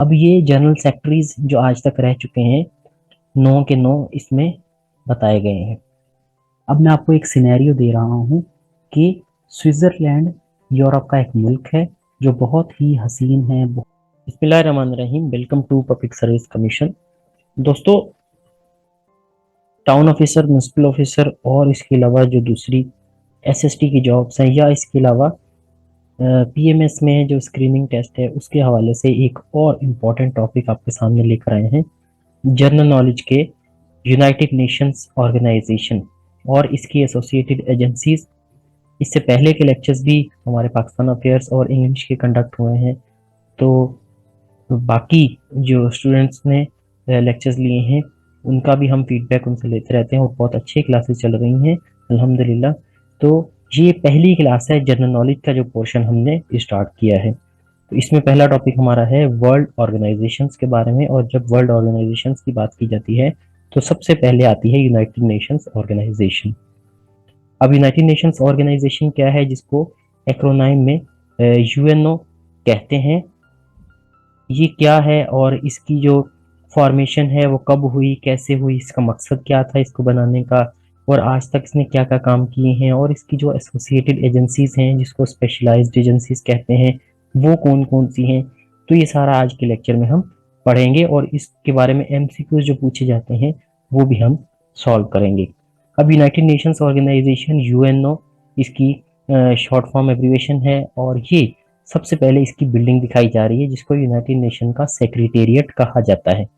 अब ये general secretaries जो आज तक रह चुके हैं, 9 के 9 इसमें बताए गए हैं। अब मैं आपको एक सिनेरियो दे रहा हूँ कि स्विट्जरलैंड यूरोप का एक मुल्क है जो बहुत ही हसीन है। बिस्मिल्लाहिर्रहमानिर्रहीम, welcome to public service commission. दोस्तों, टाउन ऑफिसर, म्युनिसिपल ऑफिसर और इसके अलावा जो दूसरी एसएसटी की जॉब्स हैं, या इसके अलावा पीएमएस में जो स्क्रीनिंग टेस्ट है, उसके हवाले से एक और इम्पोर्टेंट टॉपिक आपके सामने लेकर आए हैं। जनरल नॉलेज के यूनाइटेड नेशंस ऑर्गेनाइजेशन और इसकी एसोसिएटेड एजेंसीज। इससे पहले के लेक्चर्स भी हमारे पाकिस्तान अफेयर्स और इंग्लिश के कंडक्ट हुए हैं, तो बाकी जो स्टूडेंट्स ने लेक्चर्स लिए हैं उनका भी हम फीडबैक उनसे लेते रहते हैं और बहुत अच्छी क्लासेस चल रही हैं अल्हम्दुलिल्लाह। तो ये पहली क्लास है, जनरल नॉलेज का जो पोर्शन हमने स्टार्ट किया है। तो इसमें पहला टॉपिक हमारा है वर्ल्ड ऑर्गेनाइजेशंस के बारे में, और जब वर्ल्ड ऑर्गेनाइजेशंस की बात की जाती है तो सबसे पहले आती है यूनाइटेड नेशंस ऑर्गेनाइजेशन। अब यूनाइटेड नेशंस ऑर्गेनाइजेशन क्या है, जिसको एक्रोनाइम में यूएनओ कहते हैं, ये क्या है और इसकी जो फॉर्मेशन है वो कब हुई, कैसे हुई, इसका मकसद क्या था इसको बनाने का, और आज तक इसने क्या क्या काम किए हैं, और इसकी जो एसोसिएटेड एजेंसीज हैं जिसको स्पेशलाइज्ड एजेंसीज कहते हैं वो कौन कौन सी हैं। तो ये सारा आज के लेक्चर में हम पढ़ेंगे और इसके बारे में एमसीक्यूज जो पूछे जाते हैं वो भी हम सॉल्व करेंगे। अब यूनाइटेड नेशंस ऑर्गेनाइजेशन यूएनओ, इसकी शॉर्ट फॉर्म एब्रीवेशन है, और ये सबसे पहले इसकी बिल्डिंग दिखाई जा रही है जिसको यूनाइटेड नेशन का सेक्रेटेरिएट कहा जाता है।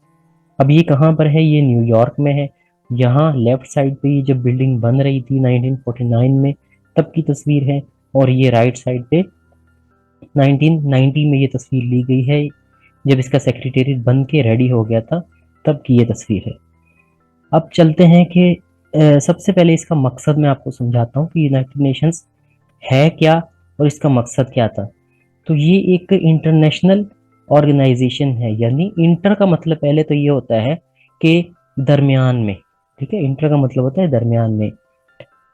अब ये कहाँ पर है, ये न्यूयॉर्क में है। यहाँ लेफ्ट साइड पे ये जब बिल्डिंग बन रही थी 1949 में, तब की तस्वीर है, और ये राइट साइड पे 1990 में ये तस्वीर ली गई है, जब इसका सेक्रेटेरिएट बन के रेडी हो गया था तब की ये तस्वीर है। अब चलते हैं कि सबसे पहले इसका मकसद मैं आपको समझाता हूँ कि यूनाइटेड नेशंस है क्या और इसका मकसद क्या था। तो ये एक इंटरनेशनल ऑर्गेनाइजेशन है, यानी इंटर का मतलब पहले तो ये होता है कि दरमियान में, ठीक है। इंटर का मतलब होता है दरमियान में।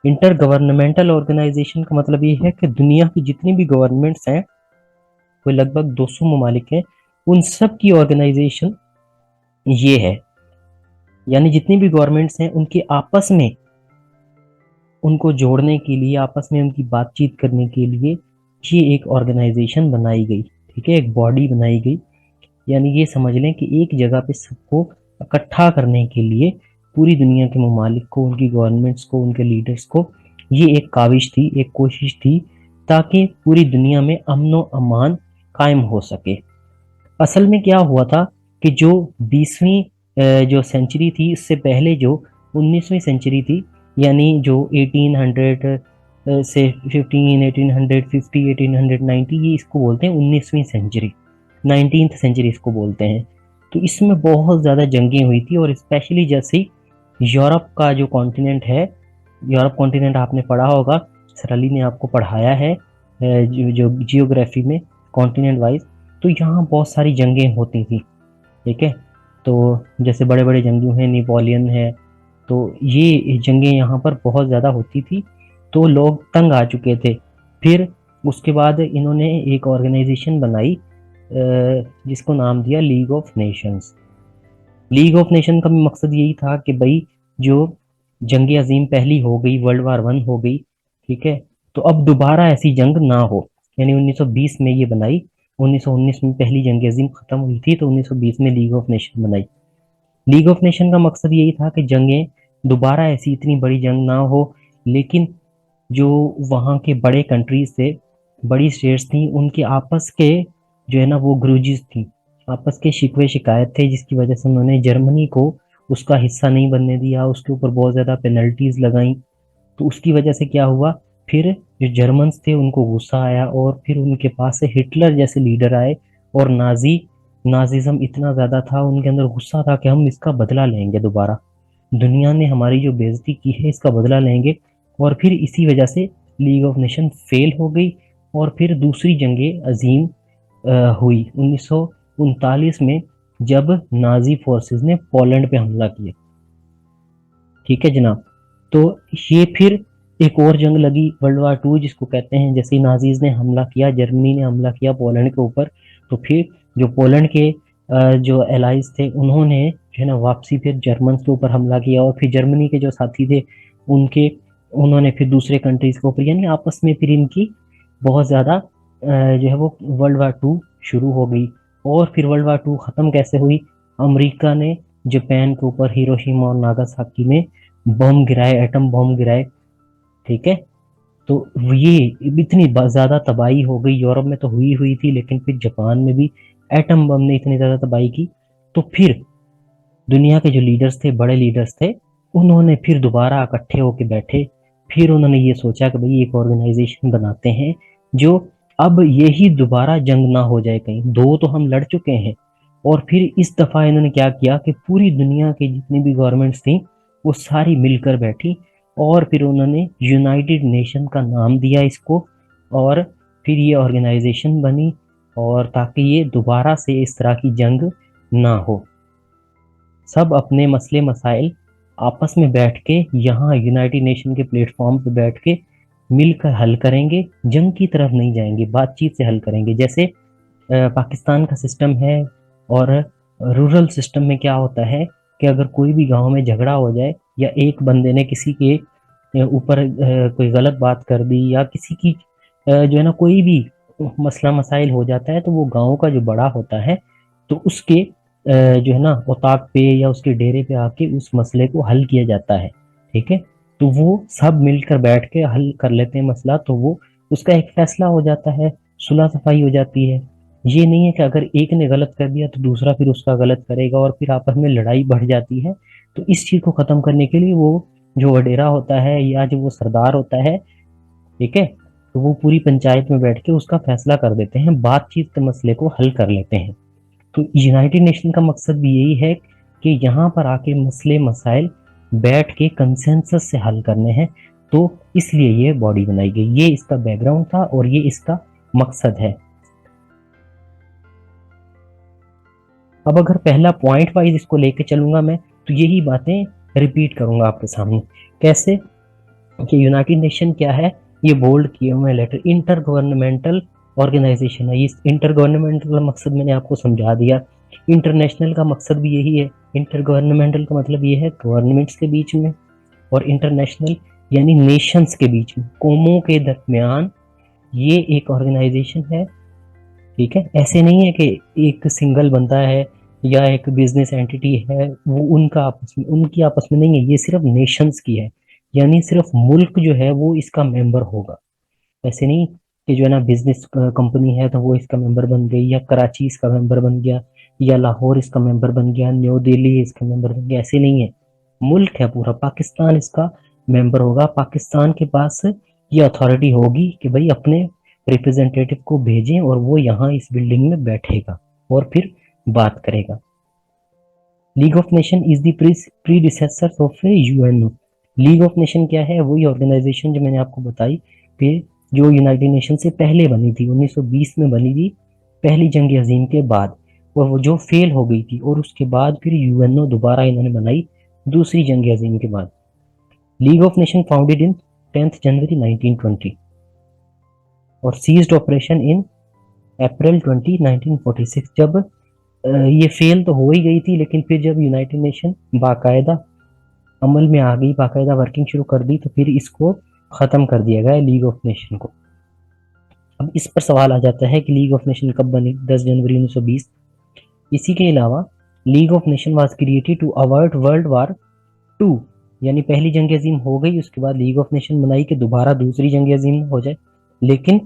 इंटर गवर्नमेंटल ऑर्गेनाइजेशन का मतलब ये है कि दुनिया की जितनी भी गवर्नमेंट्स हैं, कोई लगभग 200 ममालिक हैं, उन सब की ऑर्गेनाइजेशन ये है। यानी जितनी भी गवर्नमेंट्स हैं उनके आपस में, उनको जोड़ने के लिए, आपस में उनकी बातचीत करने के लिए ये एक ऑर्गेनाइजेशन बनाई गई, ठीक है, एक बॉडी बनाई गई। यानी ये समझ लें कि एक जगह पे सबको इकट्ठा करने के लिए पूरी दुनिया के ममालिक को, उनकी गवर्नमेंट्स को, उनके लीडर्स को, ये एक काविश थी, एक कोशिश थी, ताकि पूरी दुनिया में अमन व अमान कायम हो सके। असल में क्या हुआ था कि जो 20वीं जो सेंचुरी थी, इससे पहले जो 19वीं सेंचुरी थी, यानी जो 1800 से 15, 1850, 1890, ये इसको बोलते हैं 19वीं सेंचुरी, 19th सेंचुरी इसको बोलते हैं। तो इसमें बहुत ज़्यादा जंगें हुई थी, और स्पेशली जैसे यूरोप का जो कॉन्टिनेंट है, यूरोप कॉन्टिनेंट आपने पढ़ा होगा, सर अली ने आपको पढ़ाया है जो जियोग्राफी में कॉन्टिनेंट वाइज। तो यहाँ बहुत सारी जंगें होती थी, ठीक है। तो जैसे बड़े बड़े जंगजू हैं, नेपोलियन है, तो ये जंगें यहाँ पर बहुत ज़्यादा होती थी, तो लोग तंग आ चुके थे। फिर उसके बाद इन्होंने एक ऑर्गेनाइजेशन बनाई जिसको नाम दिया league of Nations. League of nation का भी मकसद यही था कि भाई जो जंग अजीम पहली हो गई, वर्ल्ड वार वन हो गई, ठीक है, तो अब दोबारा ऐसी जंग ना हो। यानी 1920 में ये बनाई, 1919 में पहली जंग अजीम खत्म हुई थी, तो 1920 में लीग ऑफ नेशन बनाई। लीग ऑफ नेशन का मकसद यही था कि जंगें दोबारा ऐसी इतनी बड़ी जंग ना हो, लेकिन जो वहाँ के बड़े कंट्रीज थे, बड़ी स्टेट्स थी, उनके आपस के जो है ना वो ग्रूजेस थी, आपस के शिकवे शिकायत थे, जिसकी वजह से उन्होंने जर्मनी को उसका हिस्सा नहीं बनने दिया, उसके ऊपर बहुत ज़्यादा पेनल्टीज लगाई। तो उसकी वजह से क्या हुआ, फिर जो जर्मन्स थे उनको गुस्सा आया, और फिर उनके पास से हिटलर जैसे लीडर आए, और नाजिज्म इतना ज़्यादा था उनके अंदर, गुस्सा था कि हम इसका बदला लेंगे, दोबारा दुनिया ने हमारी जो बेइज्जती की है इसका बदला लेंगे। और फिर इसी वजह से लीग ऑफ नेशन फेल हो गई, और फिर दूसरी जंगे अजीम हुई 1939 में, जब नाजी फोर्सेस ने पोलैंड पे हमला किया, ठीक है जनाब। तो ये फिर एक और जंग लगी, वर्ल्ड वार टू जिसको कहते हैं। जैसे नाजीज ने हमला किया, जर्मनी ने हमला किया पोलैंड के ऊपर, तो फिर जो पोलैंड के जो एलाइज थे उन्होंने जो है ना वापसी फिर जर्मन के ऊपर हमला किया, और फिर जर्मनी के जो साथी थे उनके उन्होंने फिर दूसरे कंट्रीज के ऊपर, यानी आपस में फिर इनकी बहुत ज़्यादा जो है वो वर्ल्ड वार टू शुरू हो गई। और फिर वर्ल्ड वार टू ख़त्म कैसे हुई? अमेरिका ने जापान के ऊपर हिरोशिमा और नागासाकी में बम गिराए, एटम बम गिराए। ठीक है, तो ये इतनी ज़्यादा तबाही हो गई, यूरोप में तो हुई हुई थी, लेकिन फिर जापान में भी एटम बम ने इतनी ज़्यादा तबाही की। तो फिर दुनिया के जो लीडर्स थे, बड़े लीडर्स थे, उन्होंने फिर दोबारा इकट्ठे होके बैठे। फिर उन्होंने ये सोचा कि भाई एक ऑर्गेनाइजेशन बनाते हैं जो अब यही दोबारा जंग ना हो जाए, कहीं दो तो हम लड़ चुके हैं। और फिर इस दफा इन्होंने क्या किया कि पूरी दुनिया की जितनी भी गवर्नमेंट्स थी वो सारी मिलकर बैठी, और फिर उन्होंने यूनाइटेड नेशन का नाम दिया इसको, और फिर ये ऑर्गेनाइजेशन बनी, और ताकि ये दोबारा से इस तरह की जंग ना हो। सब अपने मसले मसाइल आपस में बैठ के यहाँ यूनाइटेड नेशन के प्लेटफॉर्म पे बैठ के मिलकर हल करेंगे, जंग की तरफ नहीं जाएंगे, बातचीत से हल करेंगे। जैसे पाकिस्तान का सिस्टम है, और रूरल सिस्टम में क्या होता है कि अगर कोई भी गांव में झगड़ा हो जाए, या एक बंदे ने किसी के ऊपर कोई गलत बात कर दी, या किसी की जो है ना कोई भी मसला मसाइल हो जाता है, तो वो गांव का जो बड़ा होता है तो उसके जो है ना औताक पे या उसके डेरे पे आके उस मसले को हल किया जाता है। ठीक है, तो वो सब मिलकर बैठ के हल कर लेते हैं मसला, तो वो उसका एक फैसला हो जाता है, सुलह सफाई हो जाती है। ये नहीं है कि अगर एक ने गलत कर दिया तो दूसरा फिर उसका गलत करेगा और फिर आपस में लड़ाई बढ़ जाती है। तो इस चीज को खत्म करने के लिए वो जो वडेरा होता है या जो वो सरदार होता है, ठीक है, तो वो पूरी पंचायत में बैठ के उसका फैसला कर देते हैं, बातचीत के मसले को हल कर लेते हैं। तो यूनाइटेड नेशन का मकसद भी यही है कि यहाँ पर आके मसले मसाइल बैठ के कंसेंसस से हल करने हैं। तो इसलिए ये बॉडी बनाई गई, ये इसका बैकग्राउंड था और ये इसका मकसद है। अब अगर पहला पॉइंट वाइज इसको लेके चलूंगा मैं, तो यही बातें रिपीट करूंगा आपके सामने। कैसे कि यूनाइटेड नेशन क्या है, ये बोल्ड किए हुए लेटर इंटर गवर्नमेंटल ऑर्गेनाइजेशन है। इस इंटर गवर्नमेंटल का मकसद मैंने आपको समझा दिया। इंटरनेशनल का मकसद भी यही है। इंटर गवर्नमेंटल का मतलब ये है गवर्नमेंट्स के बीच में, और इंटरनेशनल यानी नेशंस के बीच में, कौमों के दरमियान ये एक ऑर्गेनाइजेशन है। ठीक है, ऐसे नहीं है कि एक सिंगल बंदा है या एक बिजनेस एंटिटी है, वो उनका आपस में, उनकी आपस में नहीं है, ये सिर्फ नेशंस की है, यानी सिर्फ मुल्क जो है वो इसका मेंबर होगा। ऐसे नहीं कि जो है ना बिजनेस कंपनी है तो वो इसका मेंबर बन गई, या कराची इसका मेंबर बन गया, या लाहौर इसका मेंबर बन गया, न्यू दिल्ली इसका मेंबर बन गया, ऐसे नहीं है। मुल्क है पूरा, पाकिस्तान इसका मेंबर होगा। पाकिस्तान के पास ये अथॉरिटी होगी कि भाई अपने रिप्रेजेंटेटिव को भेजें और वो यहाँ इस बिल्डिंग में बैठेगा और फिर बात करेगा। League of nation is the predecessor of UNO. League of nation क्या है? वही ऑर्गेनाइजेशन जो मैंने आपको बताई कि जो यूनाइटेड नेशन से पहले बनी थी, 1920 में बनी थी, पहली जंग अजीम के बाद, और वो जो फेल हो गई थी, और उसके बाद फिर यूएनओ दोबारा इन्होंने बनाई दूसरी जंग अजीम के बाद। League of nation founded in 10 जनवरी 1920 और सीज्ड ऑपरेशन इन अप्रैल 20 1946। जब ये फेल तो हो ही गई थी, लेकिन फिर जब यूनाइटेड नेशन बाकायदा अमल में आ गई, बाकायदा वर्किंग शुरू कर दी, तो फिर इसको खत्म कर दिया गया लीग ऑफ नेशन को। अब इस पर सवाल आ जाता है कि लीग ऑफ नेशन कब बनी? 10 जनवरी 1920। इसी के अलावा League of Nation was created to avoid World War two, यानी पहली जंग अजीम हो गई, उसके बाद लीग ऑफ नेशन बनाई कि दोबारा दूसरी जंग अजीम हो जाए, लेकिन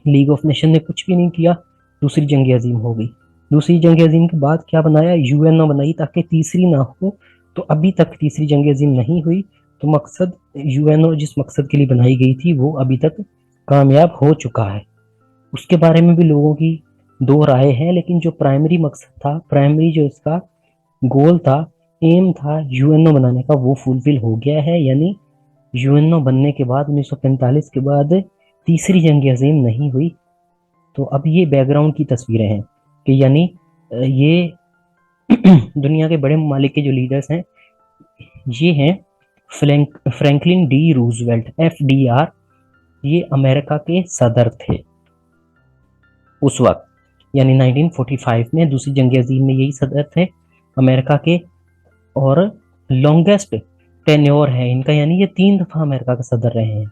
लीग ऑफ नेशन ने कुछ भी नहीं किया, दूसरी जंग अजीम हो गई। दूसरी जंग अजीम के बाद क्या बनाया? यूएनओ बनाई ताकि तीसरी ना हो। तो अभी तक तीसरी जंग अजीम नहीं हुई, तो मकसद यूएनओ जिस मकसद के लिए बनाई गई थी वो अभी तक कामयाब हो चुका है। उसके बारे में भी लोगों की दो राय है, लेकिन जो प्राइमरी मकसद था, प्राइमरी जो इसका गोल था, एम था यूएनओ बनाने का, वो फुलफिल हो गया है। यानी यूएनओ बनने के बाद 1945 के बाद तीसरी जंग अजीम नहीं हुई। तो अब ये बैकग्राउंड की तस्वीरें हैं कि यानी ये दुनिया के बड़े ममालिक के जो लीडर्स हैं ये हैं फ्रैंकलिन डी रूजवेल्ट, FDR, ये अमेरिका के सदर थे उस वक्त। यानी 1945 में दूसरी जंग अजीम में यही सदर थे अमेरिका के, और लॉन्गेस्ट टेन्योर है इनका, यानी ये 3 दफा अमेरिका का सदर रहे हैं।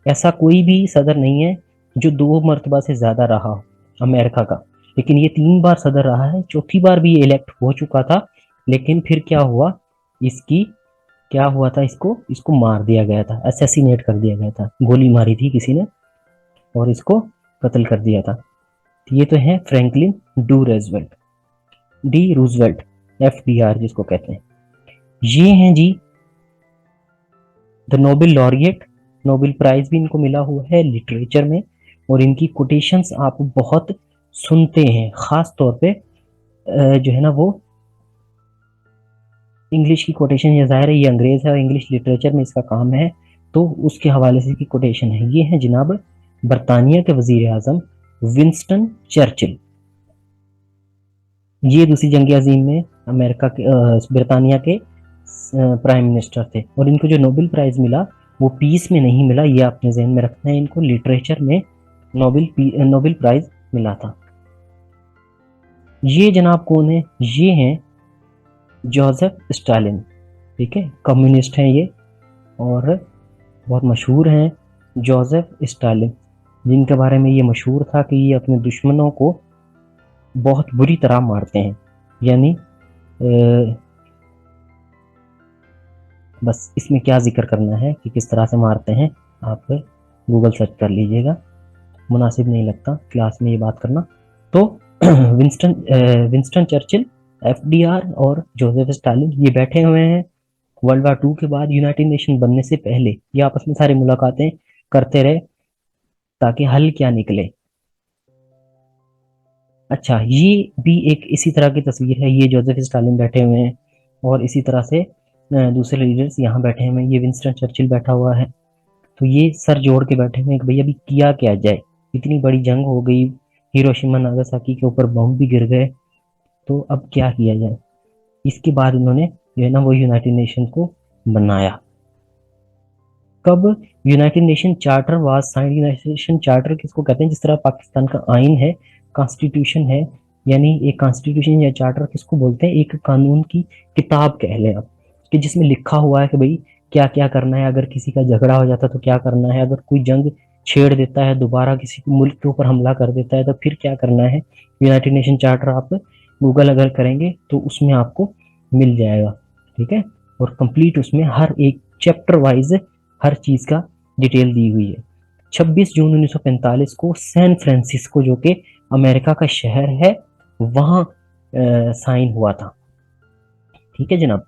ऐसा कोई भी सदर नहीं है जो 2 मरतबा से ज्यादा रहा हो अमेरिका का, लेकिन ये 3 बार सदर रहा है। चौथी बार भी ये इलेक्ट हो चुका था, लेकिन फिर क्या हुआ, इसकी क्या हुआ था, इसको इसको मार दिया गया था, असैसिनेट कर दिया गया था, गोली मारी थी किसी ने और इसको कत्ल कर दिया था। ये तो है Franklin D Roosevelt, D Roosevelt, FDR जिसको कहते हैं। ये हैं जी the Nobel laureate, Nobel prize भी इनको मिला हुआ है लिटरेचर में, और इनकी कोटेशंस आप बहुत सुनते हैं, खास तौर पे जो है ना वो इंग्लिश की कोटेशन, ये जाहिर है ये अंग्रेज है और इंग्लिश लिटरेचर में इसका काम है, तो उसके हवाले से इसकी कोटेशन है। ये है जनाब बरतानिया के वजीर आजम विंस्टन चर्चिल। ये दूसरी जंग अजीम में अमेरिका के बरतानिया के प्राइम मिनिस्टर थे, और इनको जो नोबेल प्राइज मिला वो पीस में नहीं मिला, ये आपने जहन में रखना है, इनको लिटरेचर में नोबेल प्राइज मिला था। ये जनाब कौन है, ये हैं जोसेफ स्टालिन, ठीक है, कम्युनिस्ट हैं ये और बहुत मशहूर हैं जोसेफ स्टालिन, जिनके बारे में ये मशहूर था कि ये अपने दुश्मनों को बहुत बुरी तरह मारते हैं, यानी बस इसमें क्या जिक्र करना है कि किस तरह से मारते हैं, आप गूगल सर्च कर लीजिएगा, मुनासिब नहीं लगता क्लास में ये बात करना। तो विंस्टन चर्चिल, FDR और जोसेफ स्टालिन ये बैठे हुए हैं वर्ल्ड वार 2 के बाद, यूनाइटेड नेशन बनने से पहले ये आपस में सारी मुलाकातें करते रहे ताकि हल क्या निकले। अच्छा, ये भी एक इसी तरह की तस्वीर है, ये जोसेफ स्टालिन बैठे हुए हैं और इसी तरह से दूसरे लीडर्स यहाँ बैठे हुए हैं, ये विंस्टन चर्चिल बैठा हुआ है, तो ये सर जोड़ के बैठे हुए हैं कि भाई अभी किया क्या जाए, इतनी बड़ी जंग हो गई, हिरोशिमा नागासाकी के ऊपर बम भी गिर गए, तो अब क्या किया जाए। इसके बाद इन्होंने जो है ना वो यूनाइटेड नेशन को बनाया। कब United nation charter was signed, United nation charter किसको कहते हैं, जिस तरह पाकिस्तान का आइन है, कॉन्स्टिट्यूशन है, यानी एक कॉन्स्टिट्यूशन या चार्टर किसको बोलते हैं, एक कानून की किताब कह लें आप, कि जिसमें लिखा हुआ है कि भाई क्या क्या करना है, अगर किसी का झगड़ा हो जाता है तो क्या करना है, अगर कोई जंग छेड़ देता है, दोबारा किसी मुल्क के ऊपर हमला कर देता है तो फिर क्या करना है। यूनाइटेड नेशन चार्टर आप गूगल अगर करेंगे तो उसमें आपको मिल जाएगा, ठीक है, और कंप्लीट उसमें हर एक चैप्टर वाइज हर चीज का डिटेल दी हुई है। 26 जून 1945 को सैन फ्रांसिस्को जो कि अमेरिका का शहर है वहां साइन हुआ था, ठीक है जनाब।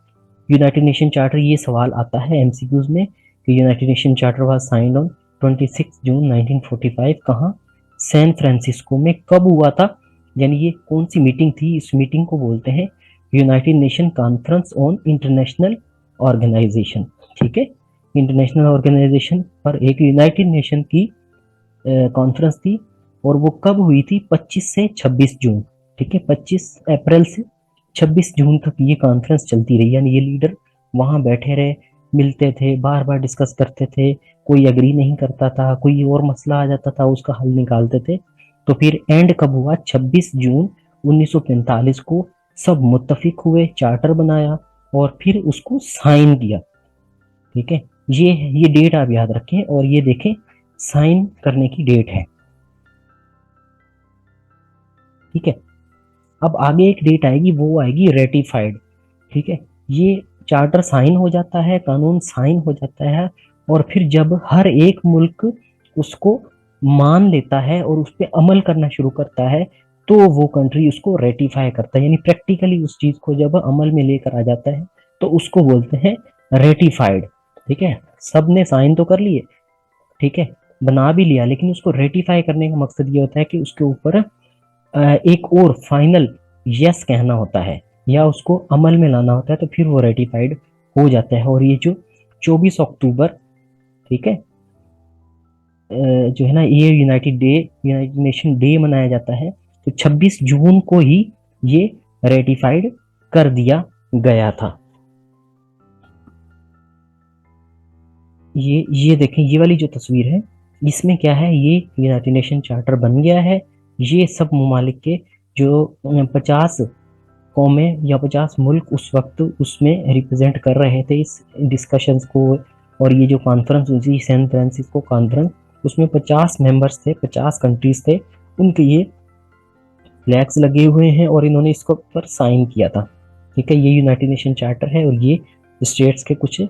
यूनाइटेड नेशन चार्टर, ये सवाल आता है MCQs में कि United nation charter was signed on 26 जून 1945, कहाँ, सैन फ्रांसिस्को में। कब हुआ था, यानी ये कौन सी मीटिंग थी, इस मीटिंग को बोलते हैं United Nation Conference on International Organization, ठीक है, इंटरनेशनल ऑर्गेनाइजेशन पर एक यूनाइटेड नेशन की कॉन्फ्रेंस थी, और वो कब हुई थी, 25 से 26 जून, ठीक है, 25 अप्रैल से 26 जून तक ये कॉन्फ्रेंस चलती रही, यानी ये लीडर वहां बैठे रहे, मिलते थे, बार बार डिस्कस करते थे, कोई अग्री नहीं करता था, कोई और मसला आ जाता था उसका हल निकालते थे। तो फिर एंड कब हुआ, 26 जून 1945 को सब मुत्तफिक हुए, चार्टर बनाया और फिर उसको साइन किया, ठीक है। ये डेट आप याद रखें और ये देखें साइन करने की डेट है, ठीक है। अब आगे एक डेट आएगी, वो आएगी रेटिफाइड, ठीक है। ये चार्टर साइन हो जाता है, कानून साइन हो जाता है, और फिर जब हर एक मुल्क उसको मान लेता है और उस पर अमल करना शुरू करता है तो वो कंट्री उसको रेटिफाई करता है, यानी प्रैक्टिकली उस चीज को जब अमल में लेकर आ जाता है तो उसको बोलते हैं रेटिफाइड, ठीक है। सबने साइन तो कर लिए, ठीक है, बना भी लिया, लेकिन उसको रेटिफाई करने का मकसद ये होता है कि उसके ऊपर एक और फाइनल यस कहना होता है या उसको अमल में लाना होता है, तो फिर वो रेटिफाइड हो जाता है। और ये जो 24 अक्टूबर, ठीक है, जो है ना ये यूनाइटेड नेशन डे मनाया जाता है, तो 26 जून को ही ये रेटिफाइड कर दिया गया था। ये देखें, ये वाली जो तस्वीर है इसमें क्या है, ये यूनाइटेड नेशन चार्टर बन गया है ये सब ममालिक के जो 50 कौमें या 50 मुल्क उस वक्त उसमें रिप्रेजेंट कर रहे थे इस डिस्कशंस को। और ये जो कॉन्फ्रेंस हुई थी सैन फ्रांसिस्को कॉन्फ्रेंस, उसमें 50 मेंबर्स थे, 50 कंट्रीज थे, उनके ये फ्लैग्स लगे हुए हैं और इन्होंने इसको पर साइन किया था। ठीक है, ये यूनाइटेड नेशन चार्टर है और ये स्टेट्स के कुछ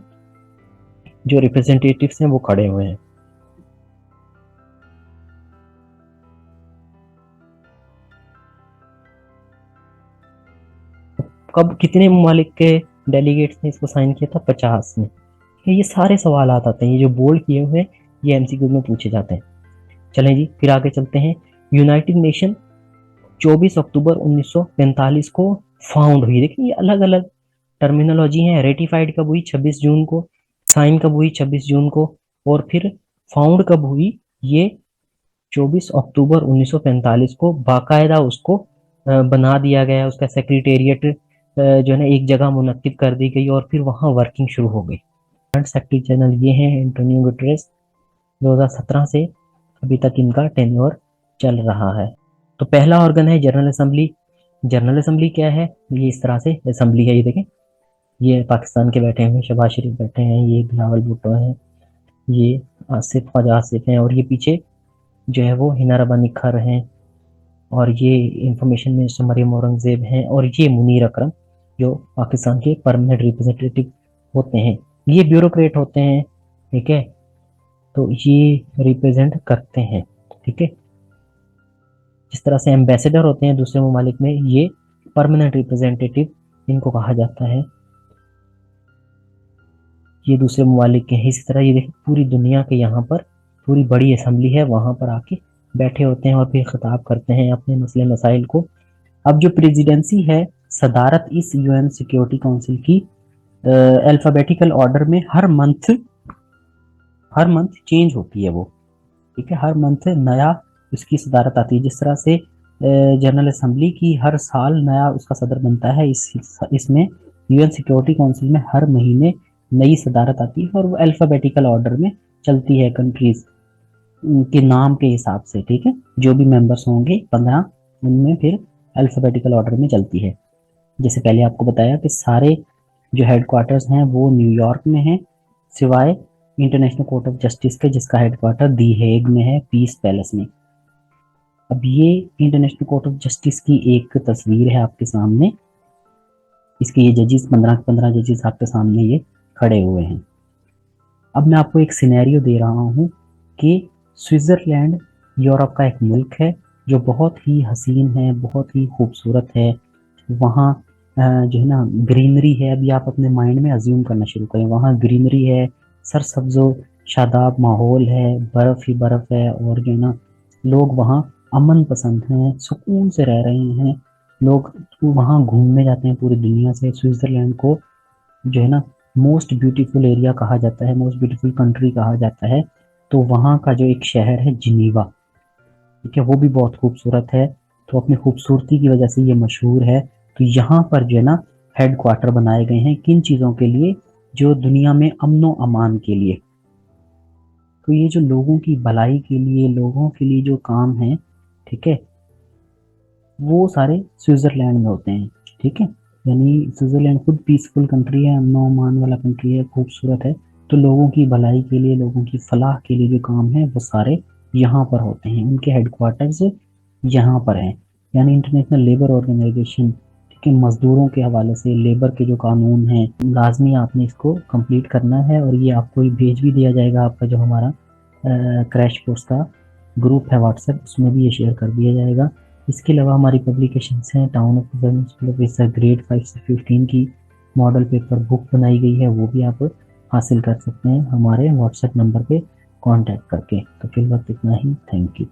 जो रिप्रेजेंटेटिव्स हैं वो खड़े हुए हैं। कब कितने ममालिक के डेलीगेट्स ने इसको साइन किया था? 50 ने। ये सारे सवाल आते हैं, ये जो बोल्ड किए हुए हैं ये एमसीक्यू में पूछे जाते हैं। चलें जी, फिर आगे चलते हैं। यूनाइटेड नेशन 24 अक्टूबर 1945 को फाउंड हुई। देखिए ये अलग अलग टर्मिनोलॉजी है। रेटिफाइड कब हुई? 26 जून को। साइन कब हुई? 26 जून को। और फिर फाउंड कब हुई? ये 24 अक्टूबर 1945 को बाकायदा उसको बना दिया गया, उसका सेक्रेटेरिएट जो है ना एक जगह मुनक्किद कर दी गई और फिर वहां वर्किंग शुरू हो गई। सेक्रेटरी जनरल ये हैं एंटोनियो गुटेरेस। 2017 से अभी तक इनका टेन्योर चल रहा है। तो पहला ऑर्गन है जनरल असेंबली। जनरल असेंबली क्या है? ये इस तरह से असेंबली है। ये देखें, ये पाकिस्तान के बैठे हैं, शहबाज शरीफ बैठे हैं, ये बिलावल भुट्टो हैं, ये आसिफ ख्वाजा आसिफ हैं, और ये पीछे जो है वो हिना रब्बानी खर हैं, और ये इंफॉर्मेशन मिनिस्टर मरियम औरंगजेब हैं, और ये मुनीर अकरम जो पाकिस्तान के परमानेंट रिप्रेजेंटेटिव होते हैं। ये ब्यूरोक्रेट होते हैं। ठीक है, तो ये रिप्रेजेंट करते हैं। ठीक है, जिस तरह से एम्बेसडर होते हैं दूसरे ममालिक में, ये परमानेंट रिप्रेजेंटेटिव इनको कहा जाता है। ये दूसरे ममालिक के हैं। इसी तरह ये देखिए पूरी दुनिया के यहाँ पर पूरी बड़ी असेंबली है, वहां पर आके बैठे होते हैं और फिर खिताब करते हैं अपने मसले मसाइल को। अब जो प्रेसिडेंसी है, सदारत इस यूएन सिक्योरिटी काउंसिल की अल्फाबेटिकल ऑर्डर में हर मंथ चेंज होती है वो। ठीक है, हर मंथ नया उसकी सदारत आती है। जिस तरह से जनरल असेंबली की हर साल नया उसका सदर बनता है, इसमें यूएन सिक्योरिटी काउंसिल में हर महीने नई सदारत आती है और वो अल्फाबेटिकल ऑर्डर में चलती है कंट्रीज के नाम के हिसाब से। ठीक है, जो भी मेंबर्स होंगे 15, उनमें फिर अल्फाबेटिकल ऑर्डर में चलती है। जैसे पहले आपको बताया कि सारे जो हेडक्वार्टर्स हैं वो न्यूयॉर्क में हैं, सिवाय इंटरनेशनल कोर्ट ऑफ जस्टिस के, जिसका हेडक्वार्टर दी हेग में है, पीस पैलेस में। अब ये इंटरनेशनल कोर्ट ऑफ जस्टिस की एक तस्वीर है आपके सामने। इसके ये जजेस 15 जजेस आपके सामने ये खड़े हुए हैं। अब मैं आपको एक सिनेरियो दे रहा हूँ कि स्विट्जरलैंड यूरोप का एक मुल्क है जो बहुत ही हसीन है, बहुत ही खूबसूरत है। वहाँ जो है ना ग्रीनरी है। अभी आप अपने माइंड में अज्यूम करना शुरू करें, वहाँ ग्रीनरी है, सरसब्जो शादाब माहौल है, बर्फ ही बर्फ है, और जो है ना लोग वहाँ अमन पसंद हैं, सुकून से रह रहे हैं। लोग वहाँ घूमने जाते हैं पूरी दुनिया से। स्विट्जरलैंड को जो है ना मोस्ट ब्यूटीफुल एरिया कहा जाता है, मोस्ट ब्यूटीफुल कंट्री कहा जाता है। तो वहाँ का जो एक शहर है जिनीवा, ठीक है, वो भी बहुत खूबसूरत है। तो अपनी खूबसूरती की वजह से ये मशहूर है। तो यहाँ पर जो है ना हेड क्वार्टर बनाए गए हैं किन चीज़ों के लिए? जो दुनिया में अमनो अमान के लिए। तो ये जो लोगों की भलाई के लिए, लोगों के लिए जो काम है, ठीक है, वो सारे स्विट्जरलैंड में होते हैं। ठीक है, यानी स्विट्जरलैंड खुद पीसफुल कंट्री है, अमन अमान वाला कंट्री है, खूबसूरत है। तो लोगों की भलाई के लिए, लोगों की फलाह के लिए जो काम है वो सारे यहाँ पर होते हैं। उनके हेडक्वार्टर्स यहाँ पर हैं। यानी इंटरनेशनल लेबर ऑर्गेनाइजेशन, ठीक है, मजदूरों के हवाले से लेबर के जो कानून हैं, लाजमी आपने इसको कंप्लीट करना है। और ये आपको भेज भी दिया जाएगा, आपका जो हमारा क्रैश कोर्स का ग्रुप है व्हाट्सएप, उसमें भी ये शेयर कर दिया जाएगा। इसके अलावा हमारी पब्लिकेशंस हैं, टाउन ऑफ ऑफिसर ग्रेड 5 से 15 की मॉडल पेपर बुक बनाई गई है, वो भी आप हासिल कर सकते हैं हमारे व्हाट्सएप नंबर पे कांटेक्ट करके। तो फिर वक्त इतना ही। Thank you.